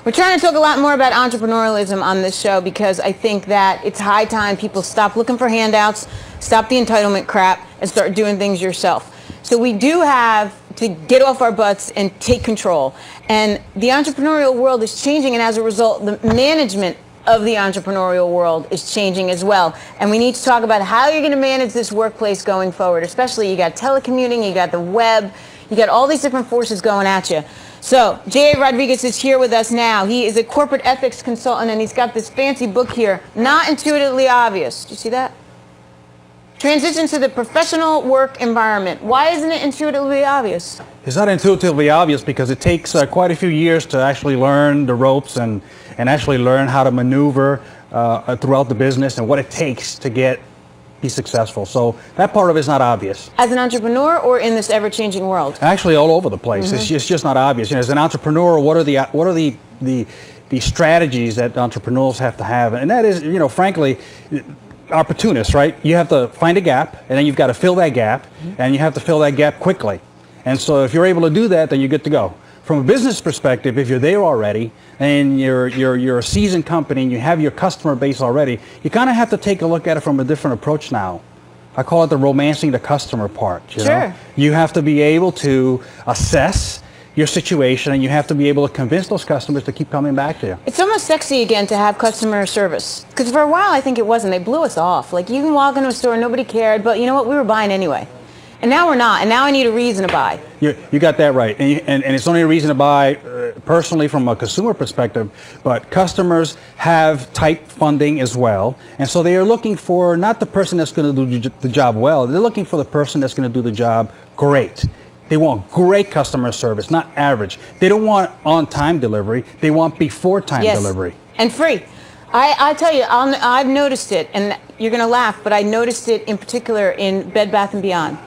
We're trying to talk a lot more about entrepreneurialism on this show because I think that it's high time people stop looking for handouts, stop the entitlement crap, and start doing things yourself. So we do have to get off our butts and take control. And the entrepreneurial world is changing, and as a result, the management of the entrepreneurial world is changing as well. And we need to talk about how you're going to manage this workplace going forward. Especially, you got telecommuting, you got the web, you got all these different forces going at you. So, J.A. Rodriguez is here with us now. He is a corporate ethics consultant, and he's got this fancy book here, Not Intuitively Obvious. Do you see that? Transition to the professional work environment. Why isn't it intuitively obvious? It's not intuitively obvious because it takes quite a few years to actually learn the ropes and actually learn how to maneuver throughout the business and what it takes to be successful. So that part of it is not obvious. As an entrepreneur or in this ever-changing world? Actually, all over the place. Mm-hmm. It's just not obvious. You know, as an entrepreneur, what are the strategies that entrepreneurs have to have? And that is, you know, frankly, opportunists, right? You have to find a gap, and then you've got to fill that gap, and you have to fill that gap quickly. And so if you're able to do that, then you're good to go. From a business perspective, if you're there already and you're a seasoned company and you have your customer base already, you kind of have to take a look at it from a different approach now. I call it the romancing the customer part. You know? You have to be able to assess your situation, and you have to be able to convince those customers to keep coming back to you. It's almost sexy again to have customer service. Because for a while, I think it wasn't. They blew us off. Like, you can walk into a store, nobody cared, but you know what? We were buying anyway. And now we're not, and now I need a reason to buy. You got that right, and it's only a reason to buy personally from a consumer perspective, but customers have tight funding as well, and so they are looking for not the person that's going to do the job well, they're looking for the person that's going to do the job great. They want great customer service, not average. They don't want on-time delivery, they want before-time delivery. And free. I tell you, I've noticed it, and you're going to laugh, but I noticed it in particular in Bed Bath & Beyond.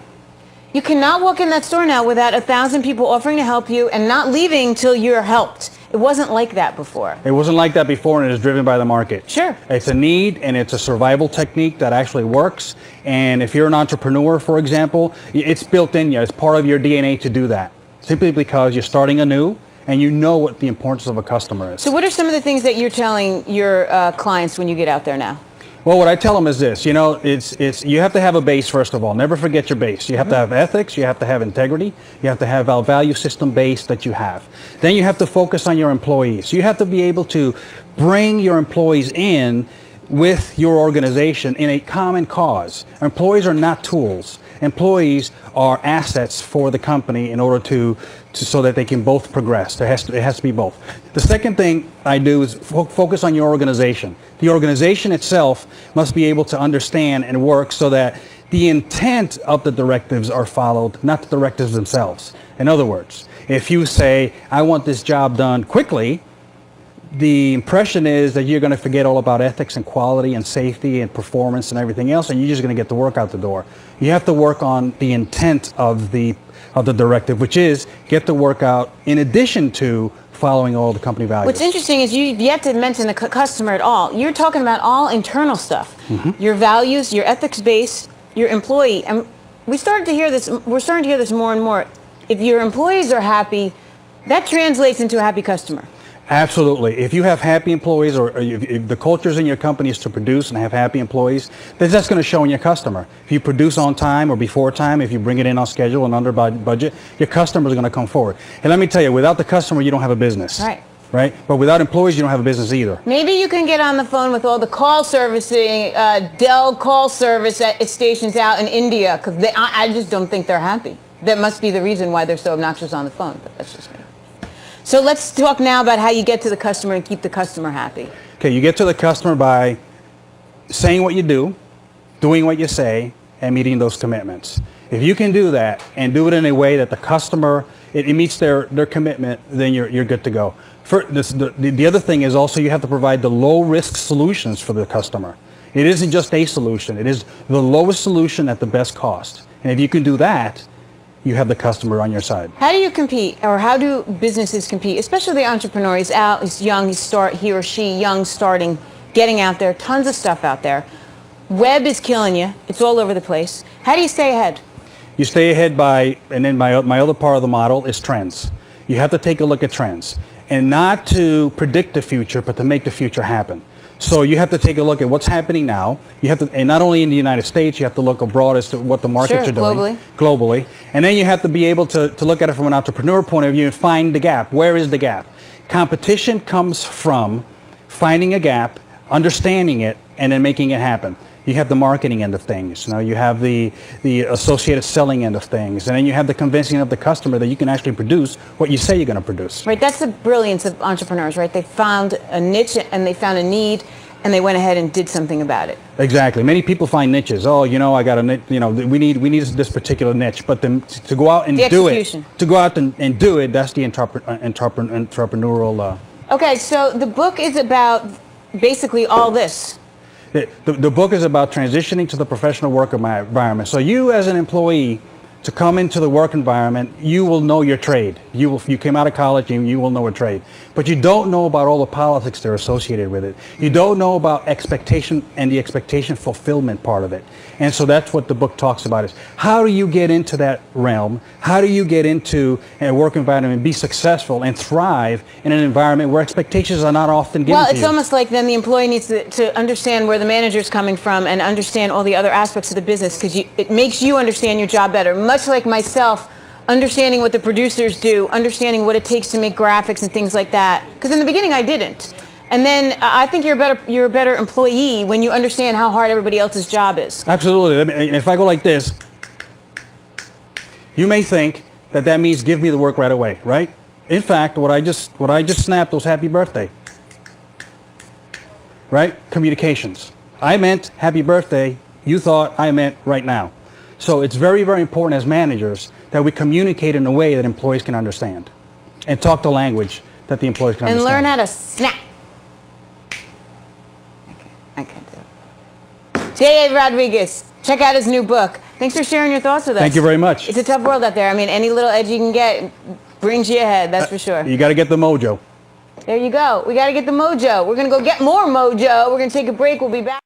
You cannot walk in that store now without 1,000 people offering to help you and not leaving till you're helped. It wasn't like that before. It wasn't like that before, and it is driven by the market. Sure. It's a need, and it's a survival technique that actually works. And if you're an entrepreneur, for example, it's built in you. It's part of your DNA to do that, simply because you're starting anew, and you know what the importance of a customer is. So what are some of the things that you're telling your clients when you get out there now? Well, what I tell them is this, you know, it's you have to have a base, first of all. Never forget your base. You have to have ethics, you have to have integrity, you have to have a value system base that you have. Then you have to focus on your employees. You have to be able to bring your employees in with your organization in a common cause. Employees are not tools. Employees are assets for the company in order to so that they can both progress. It has to be both. The second thing I do is focus on your organization. The organization itself must be able to understand and work so that the intent of the directives are followed, not the directives themselves. In other words, if you say, I want this job done quickly, the impression is that you're going to forget all about ethics and quality and safety and performance and everything else, and you're just going to get the work out the door. You have to work on the intent of the directive, which is get the work out in addition to following all the company values. What's interesting is you've yet to mention the customer at all. You're talking about all internal stuff. Mm-hmm. Your values, your ethics base, your employee. And we're starting to hear this more and more. If your employees are happy, that translates into a happy customer. Absolutely. If you have happy employees, or if the cultures in your company is to produce and have happy employees, then that's going to show in your customer. If you produce on time or before time, if you bring it in on schedule and under budget, your customers are going to come forward. And let me tell you, without the customer, you don't have a business. Right. Right? But without employees, you don't have a business either. Maybe you can get on the phone with all the call servicing, Dell call service stations out in India, because I just don't think they're happy. That must be the reason why they're so obnoxious on the phone, but that's just me. So let's talk now about how you get to the customer and keep the customer happy. Okay, you get to the customer by saying what you do, doing what you say, and meeting those commitments. If you can do that and do it in a way that the customer, it meets their commitment, then you're good to go. The other thing is also you have to provide the low-risk solutions for the customer. It isn't just a solution. It is the lowest solution at the best cost. And if you can do that, you have the customer on your side. How do you compete, or how do businesses compete, especially the entrepreneur? He's out, he's young, he or she young, starting, getting out there, tons of stuff out there. Web is killing you. It's all over the place. How do you stay ahead? You stay ahead by, and then my other part of the model is trends. You have to take a look at trends. and not to predict the future, but to make the future happen. So you have to take a look at what's happening now. You have to, and not only in the United States, you have to look abroad as to what the markets are doing globally. And then you have to be able to look at it from an entrepreneur point of view and find the gap. Where is the gap? Competition comes from finding a gap, understanding it, and then making it happen. You have the marketing end of things. Now you have the associated selling end of things, and then you have the convincing of the customer that you can actually produce what you say you're going to produce. Right. That's the brilliance of entrepreneurs, right? They found a niche and they found a need, and they went ahead and did something about it. Exactly. Many people find niches. Oh, I got a niche. We need this particular niche, but then to go out and do it, that's the entrepreneurial. Okay, so the book is about basically all this. The book is about transitioning to the professional work environment. So you as an employee, to come into the work environment, you will know your trade. You came out of college and you will know a trade. But you don't know about all the politics that are associated with it. You don't know about expectation and the expectation fulfillment part of it. And so that's what the book talks about is how do you get into that realm? How do you get into a work environment and be successful and thrive in an environment where expectations are not often given to you? Well, it's almost like then the employee needs to understand where the manager's coming from and understand all the other aspects of the business, because it makes you understand your job better. Much like myself, understanding what the producers do, understanding what it takes to make graphics and things like that. Because in the beginning I didn't. And then I think you're a better employee when you understand how hard everybody else's job is. Absolutely. If I go like this, you may think that means give me the work right away, right? In fact, what I just snapped was happy birthday. Right? Communications. I meant happy birthday. You thought I meant right now. So it's very, very important as managers that we communicate in a way that employees can understand and talk the language that the employees can understand. And learn how to snap. I can't do it. J.A. Rodriguez, check out his new book. Thanks for sharing your thoughts with us. Thank you very much. It's a tough world out there. I mean, any little edge you can get brings you ahead, that's for sure. You got to get the mojo. There you go. We got to get the mojo. We're going to go get more mojo. We're going to take a break. We'll be back.